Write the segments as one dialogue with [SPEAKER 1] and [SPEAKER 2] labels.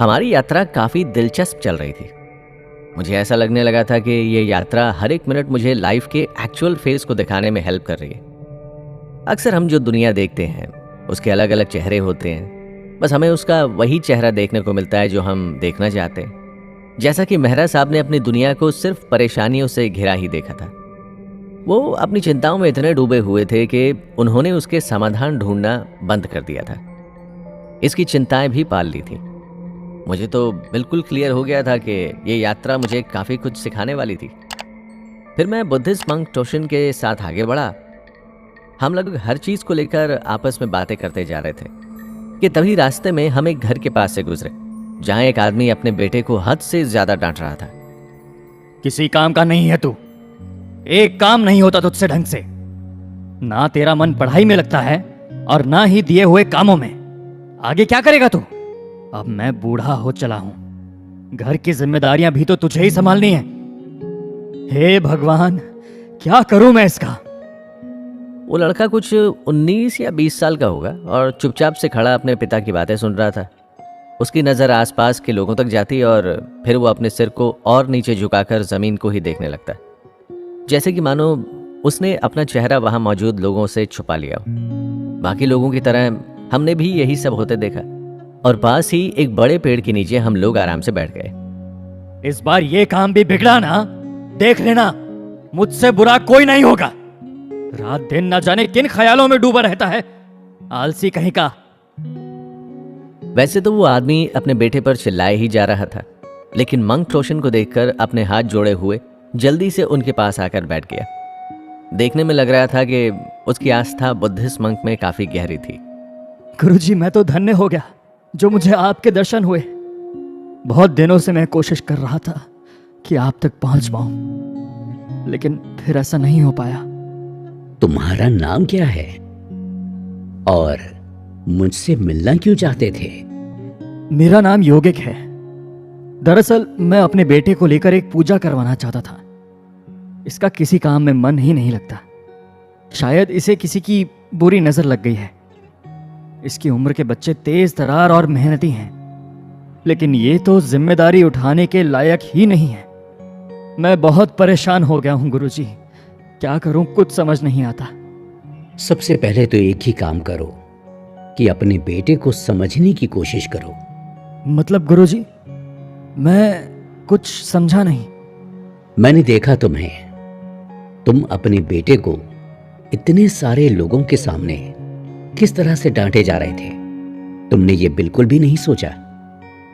[SPEAKER 1] हमारी यात्रा काफ़ी दिलचस्प चल रही थी। मुझे ऐसा लगने लगा था कि ये यात्रा हर एक मिनट मुझे लाइफ के एक्चुअल फेस को दिखाने में हेल्प कर रही है। अक्सर हम जो दुनिया देखते हैं उसके अलग अलग चेहरे होते हैं, बस हमें उसका वही चेहरा देखने को मिलता है जो हम देखना चाहते हैं। जैसा कि मेहरा साहब ने अपनी दुनिया को सिर्फ परेशानियों से घिरा ही देखा था। वो अपनी चिंताओं में इतने डूबे हुए थे कि उन्होंने उसके समाधान ढूंढना बंद कर दिया था। इसकी चिंताएं भी पाल ली थी। मुझे तो बिल्कुल क्लियर हो गया था कि ये यात्रा मुझे काफ़ी कुछ सिखाने वाली थी। फिर मैं बुद्धिस्ट मंक टोशिन के साथ आगे बढ़ा। हम लगभग हर चीज़ को लेकर आपस में बातें करते जा रहे थे कि तभी रास्ते में हम एक घर के पास से गुजरे जहां एक आदमी अपने बेटे को हद से ज़्यादा डांट रहा था।
[SPEAKER 2] किसी काम का नहीं है तू। एक काम नहीं होता तुझसे ढंग से। ना तेरा मन पढ़ाई में लगता है और ना ही दिए हुए कामों में। आगे क्या करेगा तू? अब मैं बूढ़ा हो चला हूं। घर की जिम्मेदारियां भी तो तुझे ही संभालनी है। हे भगवान, क्या करूं मैं इसका?
[SPEAKER 1] वो लड़का कुछ 19 या 20 साल का होगा और चुपचाप से खड़ा अपने पिता की बातें सुन रहा था। उसकी नज़र आसपास के लोगों तक जाती और फिर वो अपने सिर को और नीचे झुकाकर ज़मीन को ही देखने लगता, जैसे कि मानो उसने अपना चेहरा वहां मौजूद लोगों से छुपा लिया हो। बाकी लोगों की तरह हमने भी यही सब होते देखा और पास ही एक बड़े पेड़ के नीचे हम लोग आराम से बैठ गए।
[SPEAKER 2] इस बार ये काम भी बिगड़ा ना, देख लेना मुझसे बुरा कोई नहीं होगा। रात दिन न जाने किन ख्यालों में डूबा रहता है, आलसी कहीं का।
[SPEAKER 1] वैसे तो वो आदमी अपने बेटे पर चिल्लाए ही जा रहा था, लेकिन मंक टोशिन को देखकर अपने हाथ जोड़े हुए जल्दी से उनके पास आकर बैठ गया। देखने में लग रहा था कि उसकी आस्था बुद्धिस्ट मंक में काफी गहरी थी।
[SPEAKER 2] गुरुजी, मैं तो धन्य हो गया जो मुझे आपके दर्शन हुए। बहुत दिनों से मैं कोशिश कर रहा था कि आप तक पहुंच पाऊं, लेकिन फिर ऐसा नहीं हो पाया।
[SPEAKER 3] तुम्हारा नाम क्या है और मुझसे मिलना क्यों चाहते थे?
[SPEAKER 2] मेरा नाम योगिक है। दरअसल मैं अपने बेटे को लेकर एक पूजा करवाना चाहता था। इसका किसी काम में मन ही नहीं लगता। शायद इसे किसी की बुरी नजर लग गई है। इसकी उम्र के बच्चे तेज तरार और मेहनती हैं, लेकिन ये तो जिम्मेदारी उठाने के लायक ही नहीं है। मैं बहुत परेशान हो गया हूं गुरुजी। क्या करूं, कुछ समझ नहीं आता।
[SPEAKER 3] सबसे पहले तो एक ही काम करो कि अपने बेटे को समझने की कोशिश करो।
[SPEAKER 2] मतलब गुरुजी, मैं कुछ समझा नहीं।
[SPEAKER 3] मैंने देखा तुम अपने बेटे को इतने सारे लोगों के सामने किस तरह से डांटे जा रहे थे। तुमने ये बिल्कुल भी नहीं सोचा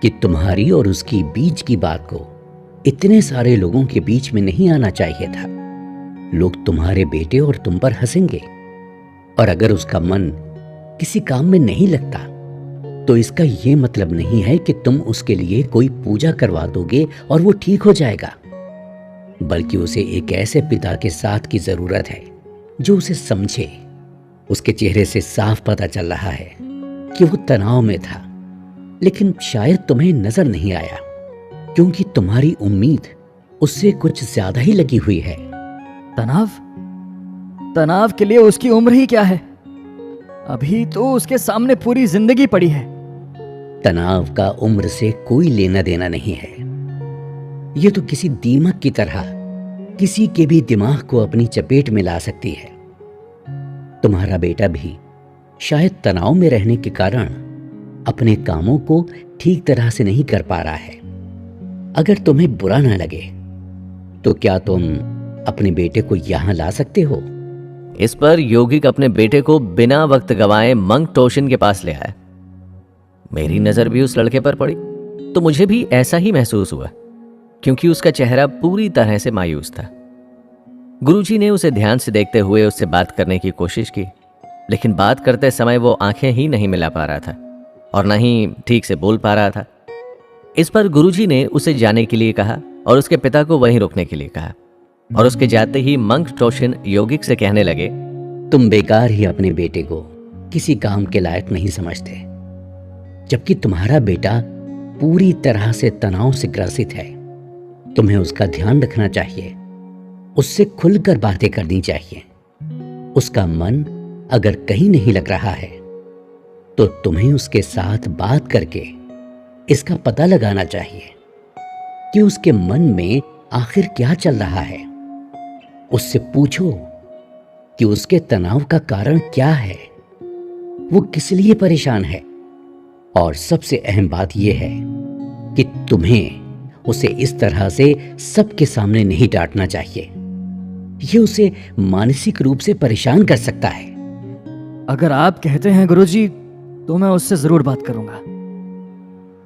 [SPEAKER 3] कि तुम्हारी और उसकी बीच की बात को इतने सारे लोगों के बीच में नहीं आना चाहिए था। लोग तुम्हारे बेटे और तुम पर हंसेंगे, और अगर उसका मन किसी काम में नहीं लगता तो इसका यह मतलब नहीं है कि तुम उसके लिए कोई पूजा करवा दोगे और वो ठीक हो जाएगा, बल्कि उसे एक ऐसे पिता के साथ की जरूरत है जो उसे समझे। उसके चेहरे से साफ पता चल रहा है कि वो तनाव में था, लेकिन शायद तुम्हें नजर नहीं आया क्योंकि तुम्हारी उम्मीद उससे कुछ ज्यादा ही लगी हुई है।
[SPEAKER 2] तनाव के लिए उसकी उम्र ही क्या है? अभी तो उसके सामने पूरी जिंदगी पड़ी है।
[SPEAKER 3] तनाव का उम्र से कोई लेना देना नहीं है। यह तो किसी दीमक की तरह किसी के भी दिमाग को अपनी चपेट में ला सकती है। तुम्हारा बेटा भी शायद तनाव में रहने के कारण अपने कामों को ठीक तरह से नहीं कर पा रहा है। अगर तुम्हें बुरा ना लगे तो क्या तुम अपने बेटे को यहां ला सकते हो?
[SPEAKER 1] इस पर योगिक अपने बेटे को बिना वक्त गवाए मंक टोशिन के पास ले आया। मेरी नजर भी उस लड़के पर पड़ी तो मुझे भी ऐसा ही महसूस हुआ, क्योंकि उसका चेहरा पूरी तरह से मायूस था। गुरुजी ने उसे ध्यान से देखते हुए उससे बात करने की कोशिश की, लेकिन बात करते समय वो आंखें ही नहीं मिला पा रहा था और न ही ठीक से बोल पा रहा था। इस पर गुरुजी ने उसे जाने के लिए कहा और उसके पिता को वहीं रुकने के लिए कहा, और उसके जाते ही मंक टोशिन योगिक से कहने लगे,
[SPEAKER 3] तुम बेकार ही अपने बेटे को किसी काम के लायक नहीं समझते, जबकि तुम्हारा बेटा पूरी तरह से तनाव से ग्रसित है। तुम्हें उसका ध्यान रखना चाहिए, उससे खुलकर बातें करनी चाहिए। उसका मन अगर कहीं नहीं लग रहा है तो तुम्हें उसके साथ बात करके इसका पता लगाना चाहिए कि उसके मन में आखिर क्या चल रहा है। उससे पूछो कि उसके तनाव का कारण क्या है, वो किस लिए परेशान है। और सबसे अहम बात यह है कि तुम्हें उसे इस तरह से सबके सामने नहीं डांटना चाहिए। यह उसे मानसिक रूप से परेशान कर सकता है।
[SPEAKER 2] अगर आप कहते हैं गुरुजी, तो मैं उससे जरूर बात करूंगा।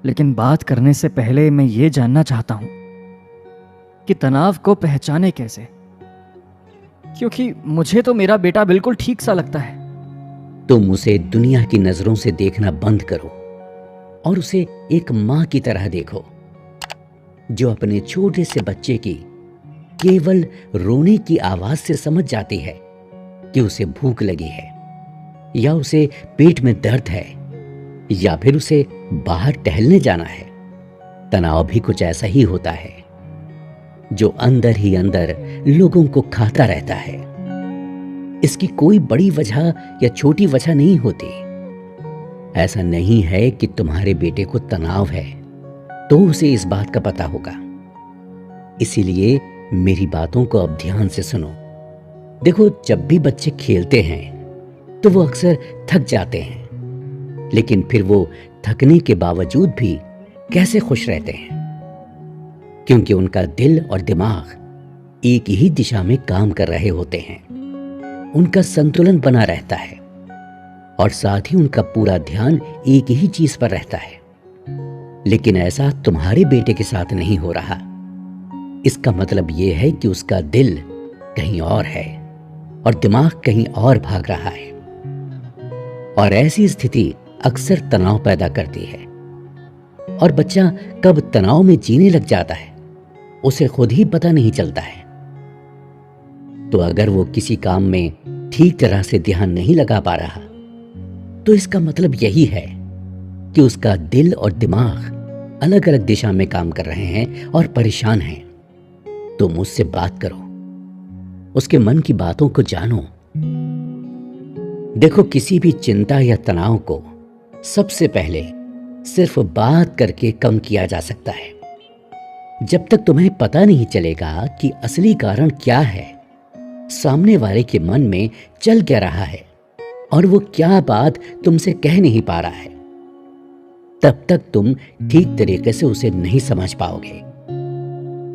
[SPEAKER 2] लेकिन बात करने से पहले मैं ये जानना चाहता हूं कि तनाव को पहचाने कैसे, क्योंकि मुझे तो मेरा बेटा बिल्कुल ठीक सा लगता है।
[SPEAKER 3] तुम उसे दुनिया की नजरों से देखना बंद करो और उसे एक मां की तरह देखो, जो अपने छोटे से बच्चे की केवल रोने की आवाज से समझ जाती है कि उसे भूख लगी है, या उसे पेट में दर्द है, या फिर उसे बाहर टहलने जाना है। तनाव भी कुछ ऐसा ही होता है, जो अंदर ही अंदर लोगों को खाता रहता है। इसकी कोई बड़ी वजह या छोटी वजह नहीं होती। ऐसा नहीं है कि तुम्हारे बेटे को तनाव है तो उसे इस बात का पता होगा। इसीलिए मेरी बातों को अब ध्यान से सुनो। देखो, जब भी बच्चे खेलते हैं तो वो अक्सर थक जाते हैं, लेकिन फिर वो थकने के बावजूद भी कैसे खुश रहते हैं, क्योंकि उनका दिल और दिमाग एक ही दिशा में काम कर रहे होते हैं। उनका संतुलन बना रहता है और साथ ही उनका पूरा ध्यान एक ही चीज पर रहता है। लेकिन ऐसा तुम्हारे बेटे के साथ नहीं हो रहा। इसका मतलब यह है कि उसका दिल कहीं और है और दिमाग कहीं और भाग रहा है। और ऐसी स्थिति अक्सर तनाव पैदा करती है, और बच्चा कब तनाव में जीने लग जाता है उसे खुद ही पता नहीं चलता है। तो अगर वो किसी काम में ठीक तरह से ध्यान नहीं लगा पा रहा, तो इसका मतलब यही है कि उसका दिल और दिमाग अलग अलग दिशा में काम कर रहे हैं और परेशान हैं। तो मुझसे बात करो, उसके मन की बातों को जानो। देखो, किसी भी चिंता या तनाव को सबसे पहले सिर्फ बात करके कम किया जा सकता है। जब तक तुम्हें पता नहीं चलेगा कि असली कारण क्या है, सामने वाले के मन में चल क्या रहा है और वो क्या बात तुमसे कह नहीं पा रहा है, तब तक तुम ठीक तरीके से उसे नहीं समझ पाओगे।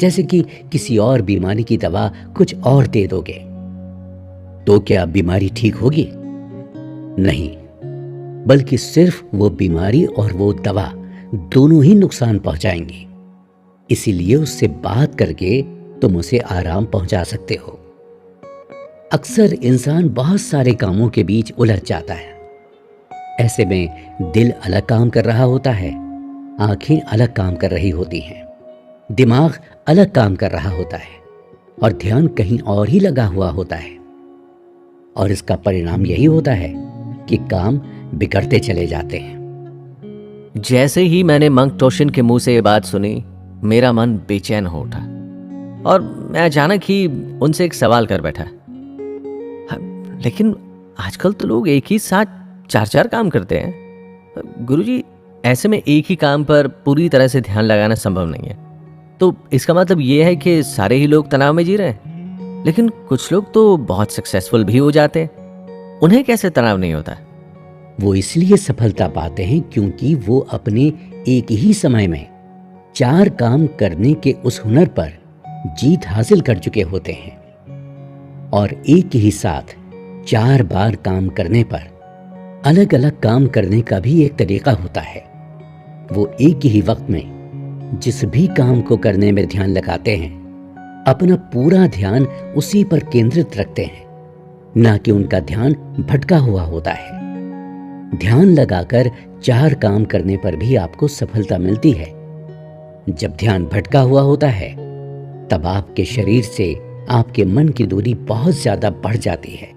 [SPEAKER 3] जैसे कि किसी और बीमारी की दवा कुछ और दे दोगे, तो क्या बीमारी ठीक होगी? नहीं, बल्कि सिर्फ वो बीमारी और वो दवा दोनों ही नुकसान पहुंचाएंगी। इसीलिए उससे बात करके तुम उसे आराम पहुंचा सकते हो। अक्सर इंसान बहुत सारे कामों के बीच उलझ जाता है। ऐसे में दिल अलग काम कर रहा होता है, आंखें अलग काम कर रही होती हैं, दिमाग अलग काम कर रहा होता है और ध्यान कहीं और ही लगा हुआ होता है। और इसका परिणाम यही होता है कि काम बिगड़ते चले जाते हैं।
[SPEAKER 1] जैसे ही मैंने मंक टोशिन के मुंह से ये बात सुनी, मेरा मन बेचैन हो उठा और मैं अचानक ही उनसे एक सवाल कर बैठा। लेकिन आजकल तो लोग एक ही साथ 4-4 काम करते हैं गुरुजी। ऐसे में एक ही काम पर पूरी तरह से ध्यान लगाना संभव नहीं है। तो इसका मतलब ये है कि सारे ही लोग तनाव में जी रहे हैं। लेकिन कुछ लोग तो बहुत सक्सेसफुल भी हो जाते हैं, उन्हें कैसे तनाव नहीं होता?
[SPEAKER 3] वो इसलिए सफलता पाते हैं क्योंकि वो अपने एक ही समय में 4 काम करने के उस हुनर पर जीत हासिल कर चुके होते हैं। और एक ही साथ 4 बार काम करने पर अलग अलग काम करने का भी एक तरीका होता है। वो एक ही वक्त में जिस भी काम को करने में ध्यान लगाते हैं, अपना पूरा ध्यान उसी पर केंद्रित रखते हैं, ना कि उनका ध्यान भटका हुआ होता है। ध्यान लगाकर 4 काम करने पर भी आपको सफलता मिलती है। जब ध्यान भटका हुआ होता है, तब आपके शरीर से आपके मन की दूरी बहुत ज्यादा बढ़ जाती है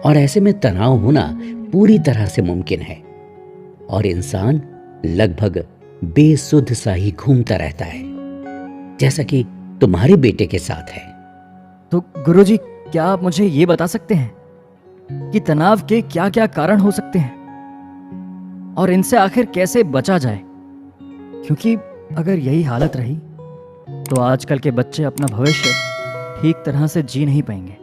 [SPEAKER 3] और ऐसे में तनाव होना पूरी तरह से मुमकिन है और इंसान लगभग बेसुध सा ही घूमता रहता है, जैसा कि तुम्हारे बेटे के साथ है।
[SPEAKER 2] तो गुरुजी, क्या आप मुझे ये बता सकते हैं कि तनाव के क्या क्या कारण हो सकते हैं और इनसे आखिर कैसे बचा जाए? क्योंकि अगर यही हालत रही तो आजकल के बच्चे अपना भविष्य ठीक तरह से जी नहीं पाएंगे।